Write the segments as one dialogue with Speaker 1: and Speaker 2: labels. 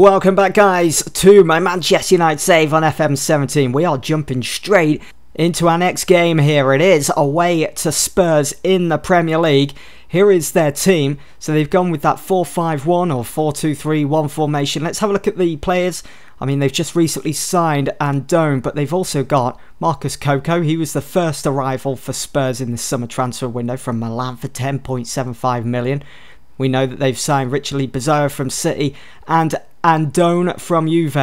Speaker 1: Welcome back, guys, to my Manchester United save on FM 17. We are jumping straight into our next game here. It is away to Spurs in the Premier League. Here is their team. So they've gone with that 4-5-1 or 4-2-3-1 formation. Let's have a look at the players. I mean, they've just recently signed Andone, but they've also got Marcus Coco. He was the first arrival for Spurs in the summer transfer window from Milan for 10.75 million. We know that they've signed Richard Bizarro from City and Andone from Juve.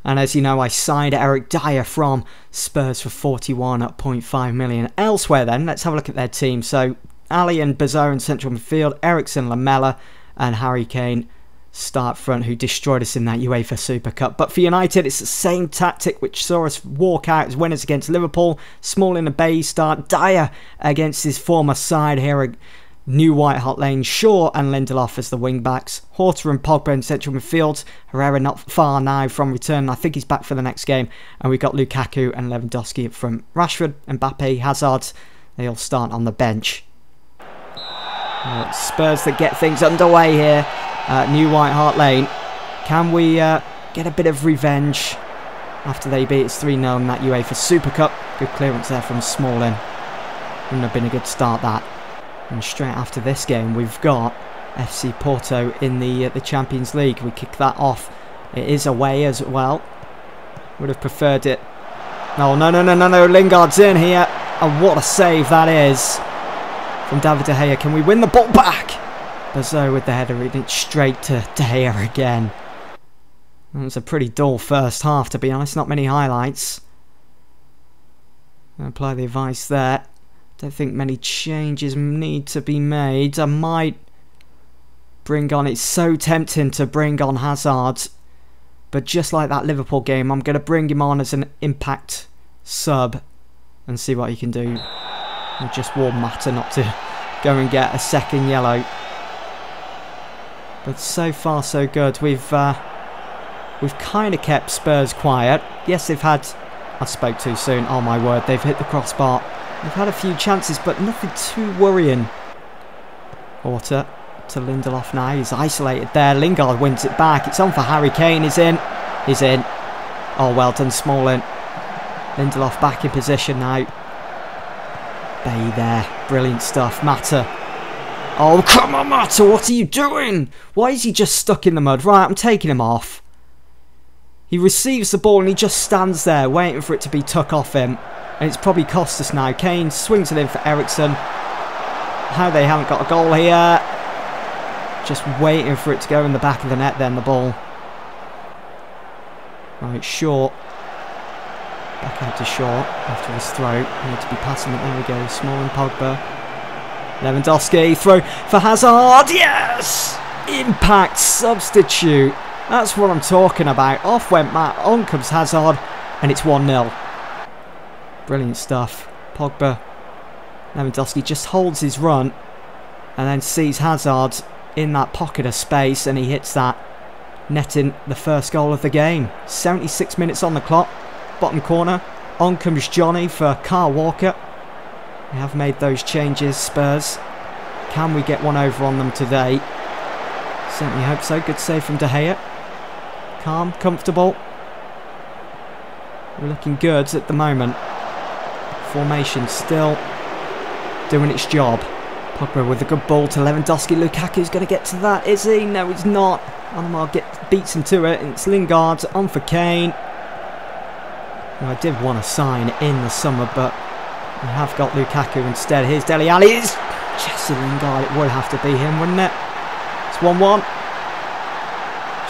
Speaker 1: And as you know, I signed Eric Dyer from Spurs for 41.5 million. Elsewhere then, let's have a look at their team. So Ali and Bizarro in central midfield, Eriksen, Lamela and Harry Kane start front, who destroyed us in that UEFA Super Cup. But for United, it's the same tactic which saw us walk out as winners against Liverpool. Small in the bay start, Dyer against his former side here. New White Hart Lane, Shaw and Lindelof as the wing-backs. Horta and Pogba in central midfield. Herrera not far now from return. I think he's back for the next game. And we've got Lukaku and Lewandowski up front. Rashford, Mbappe, Hazard, they all start on the bench. Spurs that get things underway here at New White Hart Lane. Can we get a bit of revenge after they beat us 3-0 in that UEFA Super Cup? Good clearance there from Smalling. Wouldn't have been a good start, that. And straight after this game, we've got FC Porto in the Champions League. We kick that off. It is away as well. Would have preferred it. No. Lingard's in here. And what a save that is from David De Gea. Can we win the ball back? Bazzo with the header. It straight to De Gea again. It was a pretty dull first half, to be honest. Not many highlights. Apply the advice there. Don't think many changes need to be made. I might bring on... It's so tempting to bring on Hazard. But just like that Liverpool game, I'm going to bring him on as an impact sub. And see what he can do. It just warned Mata not to go and get a second yellow. But so far so good. We've kind of kept Spurs quiet. Yes, they've had... I spoke too soon. Oh my word, they've hit the crossbar. They've had a few chances, but nothing too worrying. Horta to Lindelof now. He's isolated there. Lingard wins it back. It's on for Harry Kane. He's in. He's in. Oh, well done, Smalling. Lindelof back in position now. Bay there. Brilliant stuff. Mata. Oh, come on, Mata. What are you doing? Why is he just stuck in the mud? Right, I'm taking him off. He receives the ball and he just stands there waiting for it to be took off him. And it's probably cost us now. Kane swings it in for Eriksen. How they haven't got a goal here. Just waiting for it to go in the back of the net then, the ball. Right, Shaw. Back out to Shaw after his throw. Need to be passing it. There we go. Small and Pogba. Lewandowski. Throw for Hazard. Yes! Impact substitute. That's what I'm talking about. Off went Matt. On comes Hazard. And it's 1-0. Brilliant stuff. Pogba. Lewandowski just holds his run and then sees Hazard in that pocket of space and he hits that, netting the first goal of the game. 76 minutes on the clock. Bottom corner. On comes Johnny for Kyle Walker. We have made those changes, Spurs. Can we get one over on them today? Certainly hope so. Good save from De Gea. Calm, comfortable. We're looking good at the moment. Formation still doing its job. Pogba with a good ball to Lewandowski. Lukaku's going to get to that, is he? No, he's not. Anwar beats him to it. It's Lingard on for Kane. Well, I did want to sign in the summer, but we have got Lukaku instead. Here's Dele Alli. It's Jesse Lingard. It would have to be him, wouldn't it? It's 1-1.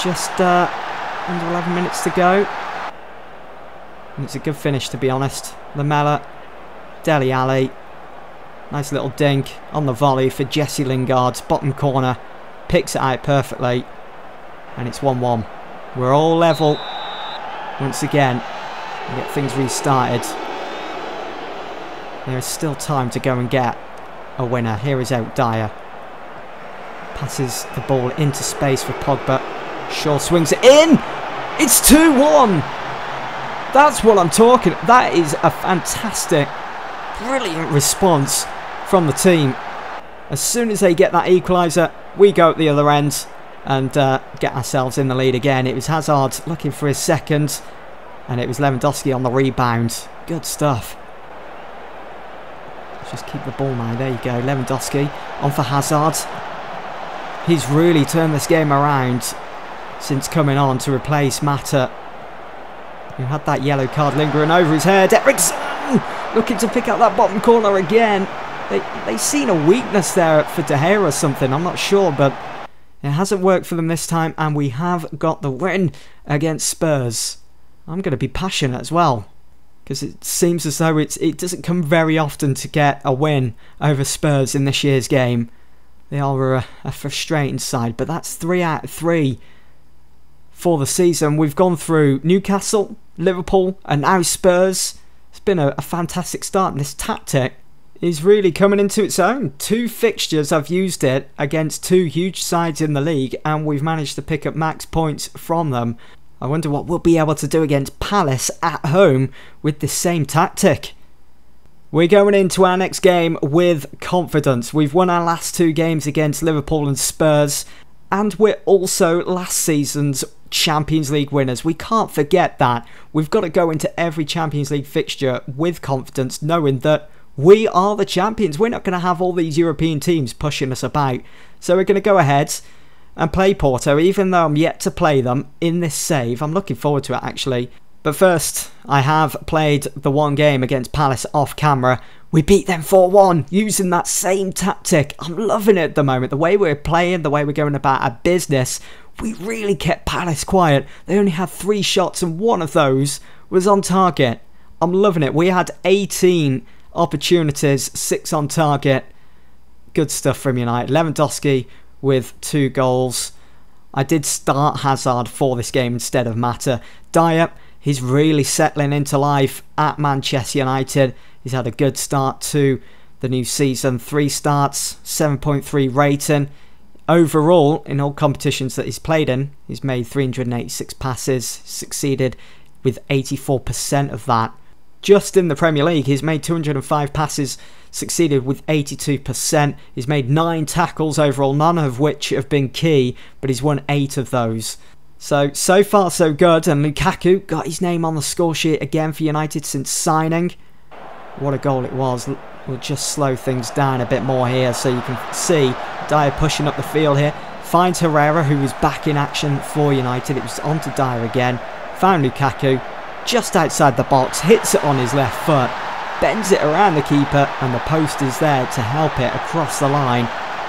Speaker 1: Just under 11 minutes to go. And it's a good finish, to be honest. Lamela. Dele Alli. Nice little dink on the volley for Jesse Lingard. Bottom corner. Picks it out perfectly. And it's 1-1. We're all level. Once again. We get things restarted. There is still time to go and get a winner. Here is Eric Dyer. Passes the ball into space for Pogba. Shaw swings it in. It's 2-1. That's what I'm talking. That is a fantastic, brilliant response from the team. As soon as they get that equaliser, we go at the other end. and get ourselves in the lead again. It was Hazard looking for his second, and it was Lewandowski on the rebound. Good stuff. Let's just keep the ball now. There you go. Lewandowski on for Hazard. He's really turned this game around since coming on to replace Mata, who had that yellow card lingering over his head. Eriksen looking to pick up that bottom corner again. They've seen a weakness there for De Gea or something, I'm not sure, but it hasn't worked for them this time, and we have got the win against Spurs. I'm going to be passionate as well, because it seems as though it doesn't come very often to get a win over Spurs in this year's game. They are a frustrating side, but that's 3 out of 3 for the season. We've gone through Newcastle, Liverpool, and now Spurs. It's been a fantastic start, and this tactic is really coming into its own. 2 fixtures I've used it against 2 huge sides in the league, and we've managed to pick up max points from them. I wonder what we'll be able to do against Palace at home with this same tactic. We're going into our next game with confidence. We've won our last 2 games against Liverpool and Spurs, and we're also last season's Champions League winners. We can't forget that. We've got to go into every Champions League fixture with confidence, knowing that we are the champions. We're not going to have all these European teams pushing us about. So we're going to go ahead and play Porto, even though I'm yet to play them in this save. I'm looking forward to it, actually. But first, I have played the one game against Palace off camera. We beat them 4-1 using that same tactic. I'm loving it at the moment. The way we're playing, the way we're going about our business. We really kept Palace quiet. They only had 3 shots and 1 of those was on target. I'm loving it. We had 18 opportunities, 6 on target. Good stuff from United. Lewandowski with 2 goals. I did start Hazard for this game instead of Mata. Dyer, he's really settling into life at Manchester United. He's had a good start to the new season. 3 starts, 7.3 rating. Overall, in all competitions that he's played in, he's made 386 passes, succeeded with 84% of that. Just in the Premier League, he's made 205 passes, succeeded with 82%. He's made 9 tackles overall, none of which have been key, but he's won 8 of those. So far so good, and Lukaku got his name on the score sheet again for United since signing. What a goal it was. We'll just slow things down a bit more here so you can see Dyer pushing up the field here. Finds Herrera, who was back in action for United. It was on to Dyer again. Found Lukaku just outside the box, hits it on his left foot, bends it around the keeper, and the post is there to help it across the line.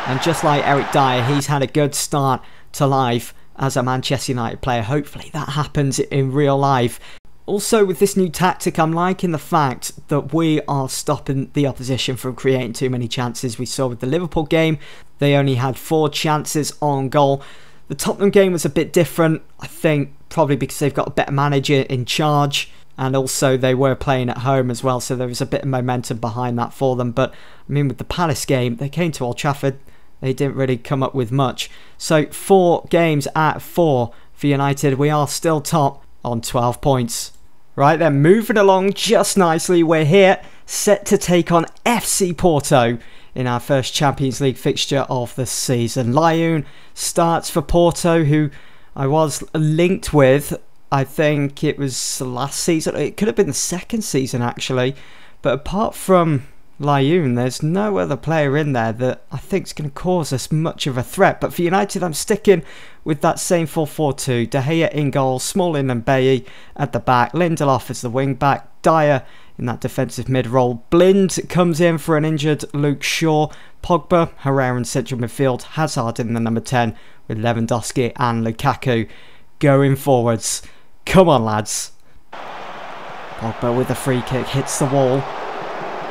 Speaker 1: And just like Eric Dyer, he's had a good start to life as a Manchester United player. Hopefully that happens in real life. Also, with this new tactic, I'm liking the fact that we are stopping the opposition from creating too many chances. We saw with the Liverpool game, they only had 4 chances on goal. The Tottenham game was a bit different, I think, probably because they've got a better manager in charge, and also they were playing at home as well, so there was a bit of momentum behind that for them. But I mean, with the Palace game, they came to Old Trafford, they didn't really come up with much. So 4 games out of 4 for United. We are still top on 12 points. Right then, moving along just nicely, we're here set to take on FC Porto in our first Champions League fixture of the season. Lyon starts for Porto, who I was linked with. I think it was last season. It could have been the 2nd season, actually. But apart from Lyon, there's no other player in there that I think is going to cause us much of a threat. But for United, I'm sticking with that same 4-4-2. De Gea in goal, Smalling and Bailly at the back. Lindelof as the wing back. Dyer in that defensive mid role. Blind comes in for an injured Luke Shaw. Pogba, Herrera in central midfield. Hazard in the number 10 with Lewandowski and Lukaku going forwards. Come on, lads. Pogba with a free kick, hits the wall.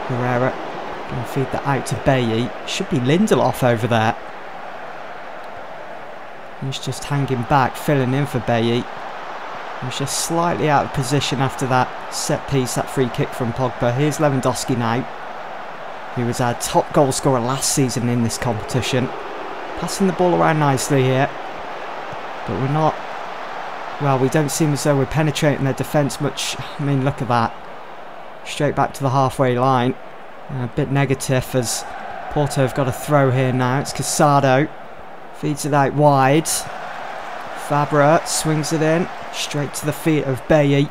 Speaker 1: Herrera going to feed that out to Bailly. Should be Lindelof over there. He's just hanging back, filling in for Bailly. He's just slightly out of position after that set piece, that free kick from Pogba. Here's Lewandowski now, who was our top goal scorer last season in this competition. Passing the ball around nicely here, but we're not, well, we don't seem as though we're penetrating their defence much. I mean, look at that. Straight back to the halfway line. A bit negative as Porto have got a throw here now. It's Casado. Feeds it out wide. Fabra swings it in, straight to the feet of Bailly.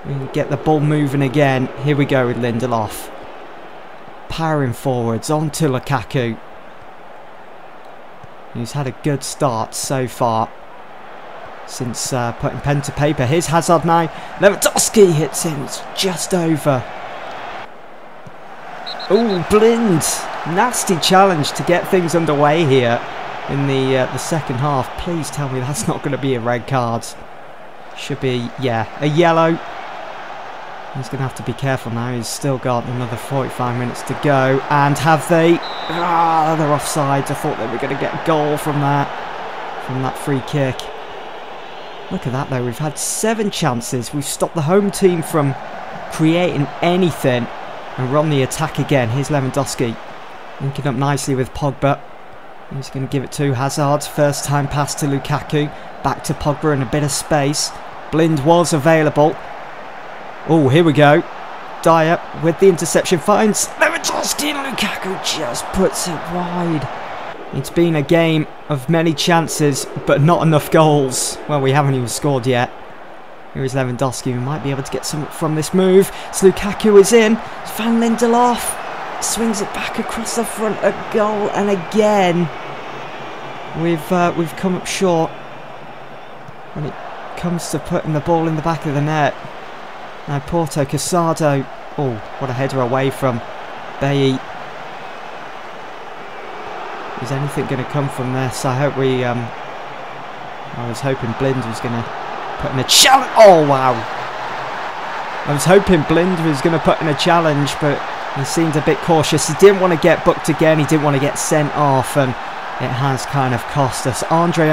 Speaker 1: We get the ball moving again. Here we go with Lindelof. Powering forwards, on to Lukaku. He's had a good start so far since putting pen to paper. Here's Hazard now. Lewandowski hits him. It's just over. Oh, Blind. Nasty challenge to get things underway here in the second half. Please tell me that's not going to be a red card. Should be, yeah, a yellow. He's going to have to be careful now. He's still got another 45 minutes to go. And have they... Ah, they're offside. I thought they were going to get a goal from that free kick. Look at that though. We've had 7 chances. We've stopped the home team from creating anything. And we're on the attack again. Here's Lewandowski. Linking up nicely with Pogba. He's going to give it to Hazard. First time pass to Lukaku. Back to Pogba in a bit of space. Blind was available. Oh, here we go. Dyer with the interception finds Lewandowski, and Lukaku just puts it wide. It's been a game of many chances, but not enough goals. Well, we haven't even scored yet. Here is Lewandowski. We might be able to get something from this move. So Lukaku is in. It's Van Lindelof. Swings it back across the front of goal, and again we've come up short when it comes to putting the ball in the back of the net. Now Porto, Casado. Oh, what a header away from Bailly. Is anything going to come from this? I hope we... I was hoping Blind was going to put in a challenge. Oh, wow. I was hoping Blind was going to put in a challenge, but he seemed a bit cautious. He didn't want to get booked again. He didn't want to get sent off, and it has kind of cost us. Andre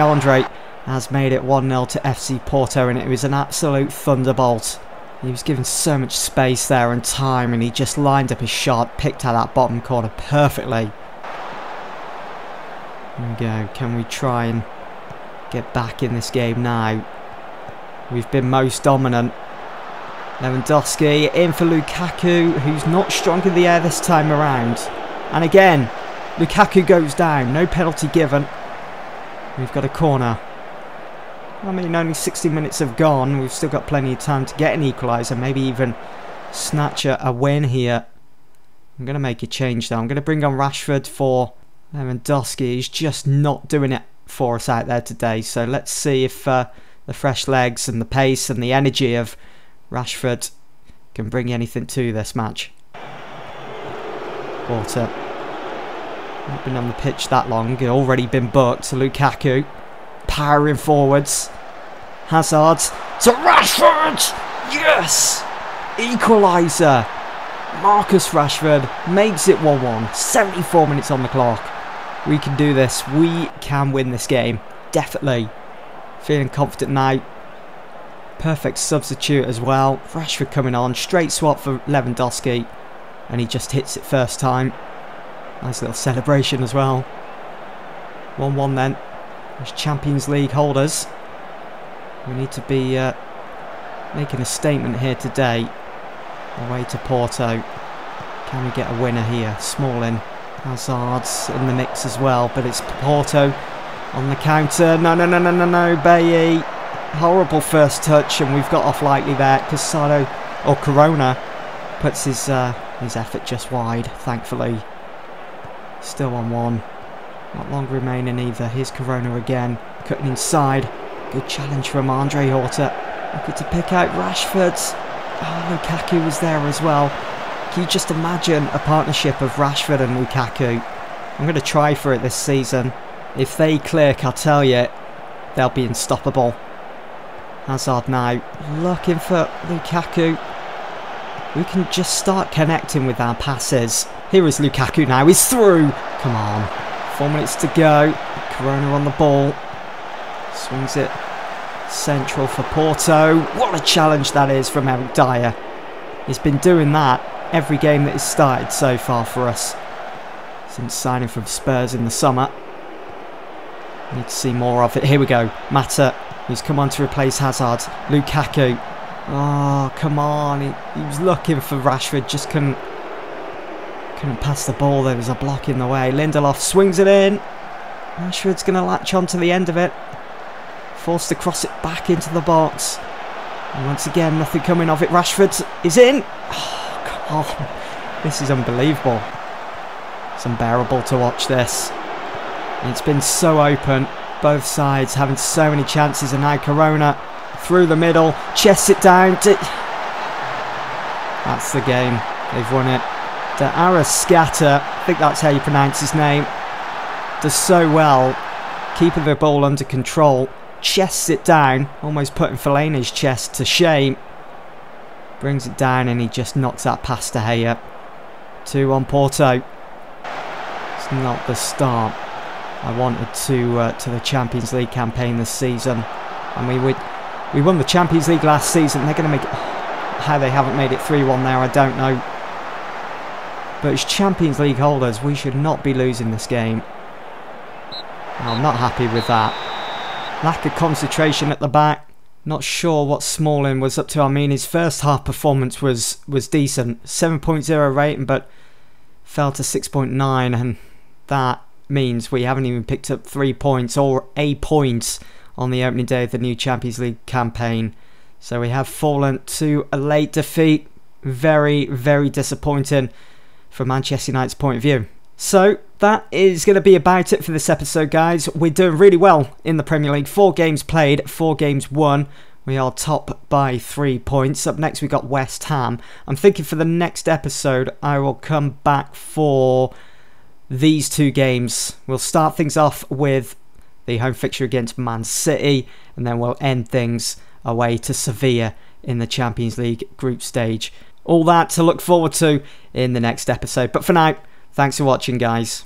Speaker 1: has made it 1-0 to FC Porto, and it was an absolute thunderbolt. He was given so much space there and time, and he just lined up his shot, picked out that bottom corner perfectly. There we go. Can we try and get back in this game now? We've been most dominant. Lewandowski in for Lukaku, who's not strong in the air this time around. And again, Lukaku goes down. No penalty given. We've got a corner. I mean, only 60 minutes have gone. We've still got plenty of time to get an equalizer. Maybe even snatch a win here. I'm going to make a change though. I'm going to bring on Rashford for Lewandowski. He's just not doing it for us out there today. So let's see if the fresh legs and the pace and the energy of Rashford can bring anything to this match. Porto. Not been on the pitch that long. Already been booked. So Lukaku powering forwards. Hazard to Rashford. Yes! Equaliser. Marcus Rashford makes it 1-1. 74 minutes on the clock. We can do this. We can win this game. Definitely. Feeling confident now. Perfect substitute as well. Rashford coming on. Straight swap for Lewandowski. And he just hits it first time. Nice little celebration as well. 1-1 then. As Champions League holders. We need to be making a statement here today. Away to Porto. Can we get a winner here? Smalling. Hazard's in the mix as well. But it's Porto on the counter. No. Bailly. Horrible first touch, and we've got off lightly there. Casado or Corona puts his effort just wide, thankfully. Still on 1. Not long remaining either. Here's Corona again, cutting inside. Good challenge from Andre Horta. Looking to pick out Rashford. Oh, Lukaku was there as well. Can you just imagine a partnership of Rashford and Lukaku? I'm going to try for it this season. If they click, I'll tell you, they'll be unstoppable. Hazard now, looking for Lukaku. We can just start connecting with our passes. Here is Lukaku now, he's through. Come on, 4 minutes to go. Corona on the ball. Swings it central for Porto. What a challenge that is from Eric Dyer. He's been doing that every game that he's started so far for us since signing from Spurs in the summer. Need to see more of it. Here we go. Mata, who's come on to replace Hazard. Lukaku. Oh, come on. He was looking for Rashford. Just couldn't pass the ball. There was a block in the way. Lindelof swings it in. Rashford's going to latch on to the end of it. Forced to cross it back into the box. And once again, nothing coming of it. Rashford is in. Oh, come on. This is unbelievable. It's unbearable to watch this. It's been so open. Both sides having so many chances. And now Corona through the middle. Chests it down. That's the game. They've won it. De Arascata, I think that's how you pronounce his name, does so well keeping the ball under control. Chests it down, almost putting Fellaini's chest to shame. Brings it down and he just knocks that past De Gea. 2-1 Porto. It's not the start I wanted to the Champions League campaign this season. And we won the Champions League last season. They're going to make it... How they haven't made it 3-1 now, I don't know. But as Champions League holders, we should not be losing this game. I'm not happy with that. Lack of concentration at the back. Not sure what Smalling was up to. I mean, his first half performance was decent. 7.0 rating, but fell to 6.9. And that means we haven't even picked up 3 points or a point on the opening day of the new Champions League campaign. So we have fallen to a late defeat. Very, very disappointing from Manchester United's point of view. So that is going to be about it for this episode, guys. We're doing really well in the Premier League. 4 games played, 4 games won. We are top by 3 points. Up next we got West Ham. I'm thinking for the next episode I will come back for these 2 games. We'll start things off with the home fixture against Man City, and then we'll end things away to Sevilla in the Champions League group stage. All that to look forward to in the next episode. But for now, thanks for watching, guys.